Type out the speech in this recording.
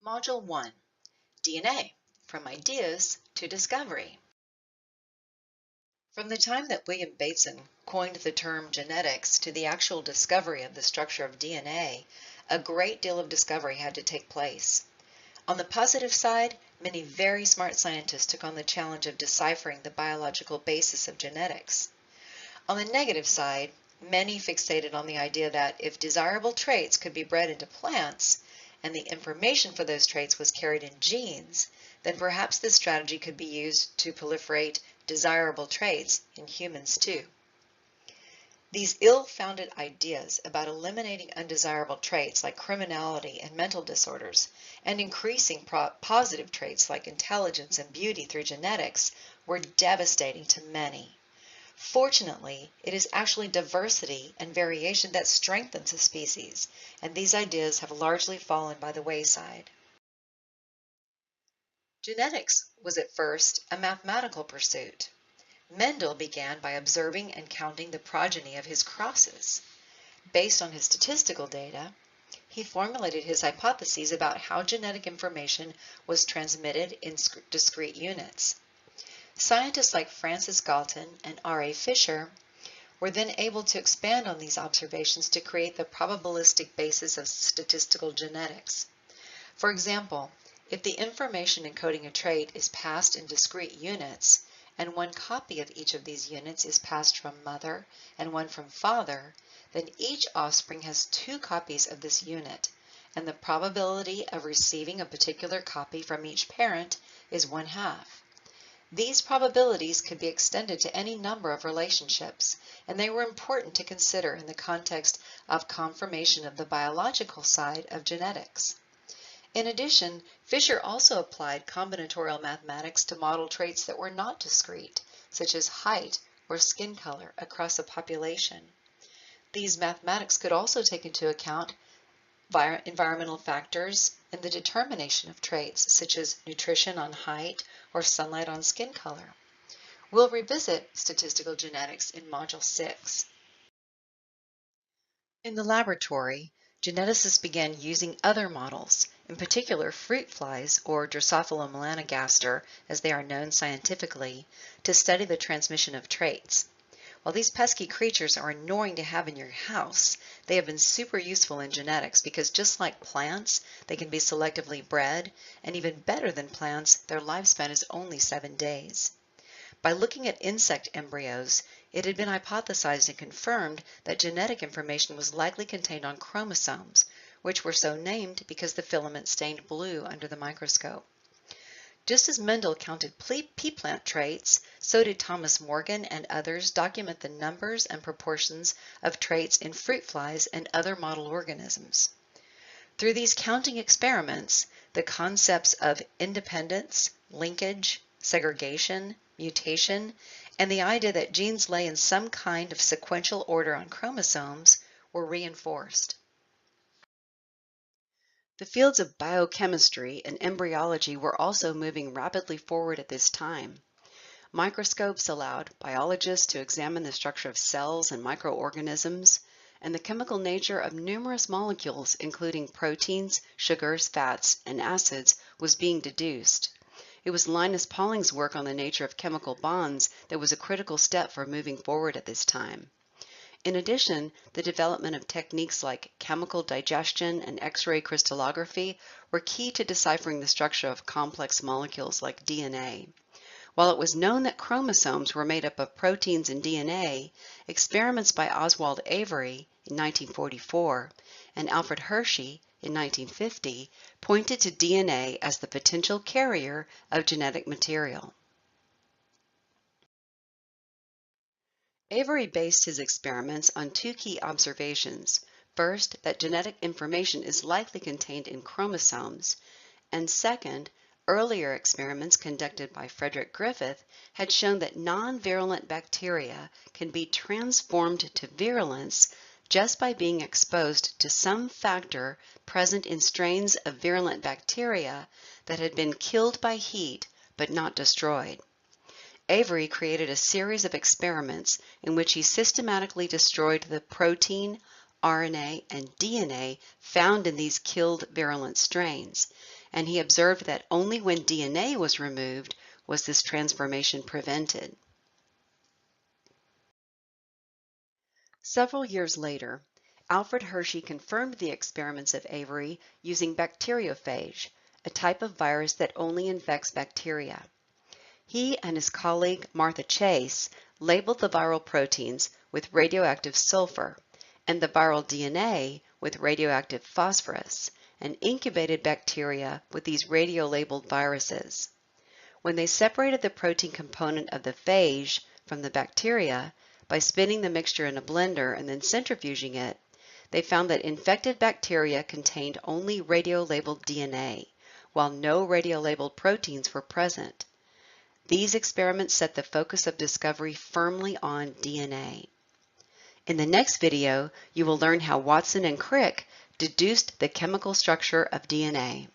Module 1, DNA, From Ideas to Discovery. From the time that William Bateson coined the term genetics to the actual discovery of the structure of DNA, a great deal of discovery had to take place. On the positive side, many very smart scientists took on the challenge of deciphering the biological basis of genetics. On the negative side, many fixated on the idea that if desirable traits could be bred into plants, and the information for those traits was carried in genes, then perhaps this strategy could be used to proliferate desirable traits in humans too. These ill-founded ideas about eliminating undesirable traits like criminality and mental disorders, and increasing positive traits like intelligence and beauty through genetics were devastating to many. Fortunately, it is actually diversity and variation that strengthens a species, and these ideas have largely fallen by the wayside. Genetics was at first a mathematical pursuit. Mendel began by observing and counting the progeny of his crosses. Based on his statistical data, he formulated his hypotheses about how genetic information was transmitted in discrete units. Scientists like Francis Galton and R.A. Fisher were then able to expand on these observations to create the probabilistic basis of statistical genetics. For example, if the information encoding a trait is passed in discrete units, and one copy of each of these units is passed from mother and one from father, then each offspring has two copies of this unit, and the probability of receiving a particular copy from each parent is 1/2. These probabilities could be extended to any number of relationships, and they were important to consider in the context of confirmation of the biological side of genetics. In addition, Fisher also applied combinatorial mathematics to model traits that were not discrete, such as height or skin color across a population. These mathematics could also take into account environmental factors in the determination of traits, such as nutrition on height or sunlight on skin color. We'll revisit statistical genetics in Module 6. In the laboratory, geneticists began using other models, in particular fruit flies, or Drosophila melanogaster, as they are known scientifically, to study the transmission of traits. While these pesky creatures are annoying to have in your house, they have been super useful in genetics because just like plants, they can be selectively bred, and even better than plants, their lifespan is only 7 days. By looking at insect embryos, it had been hypothesized and confirmed that genetic information was likely contained on chromosomes, which were so named because the filament stained blue under the microscope. Just as Mendel counted pea plant traits, so did Thomas Morgan and others document the numbers and proportions of traits in fruit flies and other model organisms. Through these counting experiments, the concepts of independence, linkage, segregation, mutation, and the idea that genes lay in some kind of sequential order on chromosomes were reinforced. The fields of biochemistry and embryology were also moving rapidly forward at this time. Microscopes allowed biologists to examine the structure of cells and microorganisms, and the chemical nature of numerous molecules, including proteins, sugars, fats, and acids, was being deduced. It was Linus Pauling's work on the nature of chemical bonds that was a critical step for moving forward at this time. In addition, the development of techniques like chemical digestion and X-ray crystallography were key to deciphering the structure of complex molecules like DNA. While it was known that chromosomes were made up of proteins and DNA, experiments by Oswald Avery in 1944 and Alfred Hershey in 1950 pointed to DNA as the potential carrier of genetic material. Avery based his experiments on two key observations. First, that genetic information is likely contained in chromosomes, and second, earlier experiments conducted by Frederick Griffith had shown that non-virulent bacteria can be transformed to virulence just by being exposed to some factor present in strains of virulent bacteria that had been killed by heat but not destroyed. Avery created a series of experiments in which he systematically destroyed the protein, RNA, and DNA found in these killed virulent strains, and he observed that only when DNA was removed was this transformation prevented. Several years later, Alfred Hershey confirmed the experiments of Avery using bacteriophage, a type of virus that only infects bacteria. He and his colleague Martha Chase labeled the viral proteins with radioactive sulfur and the viral DNA with radioactive phosphorus, and incubated bacteria with these radio-labeled viruses. When they separated the protein component of the phage from the bacteria by spinning the mixture in a blender and then centrifuging it, they found that infected bacteria contained only radio-labeled DNA, while no radio-labeled proteins were present. These experiments set the focus of discovery firmly on DNA. In the next video, you will learn how Watson and Crick deduced the chemical structure of DNA.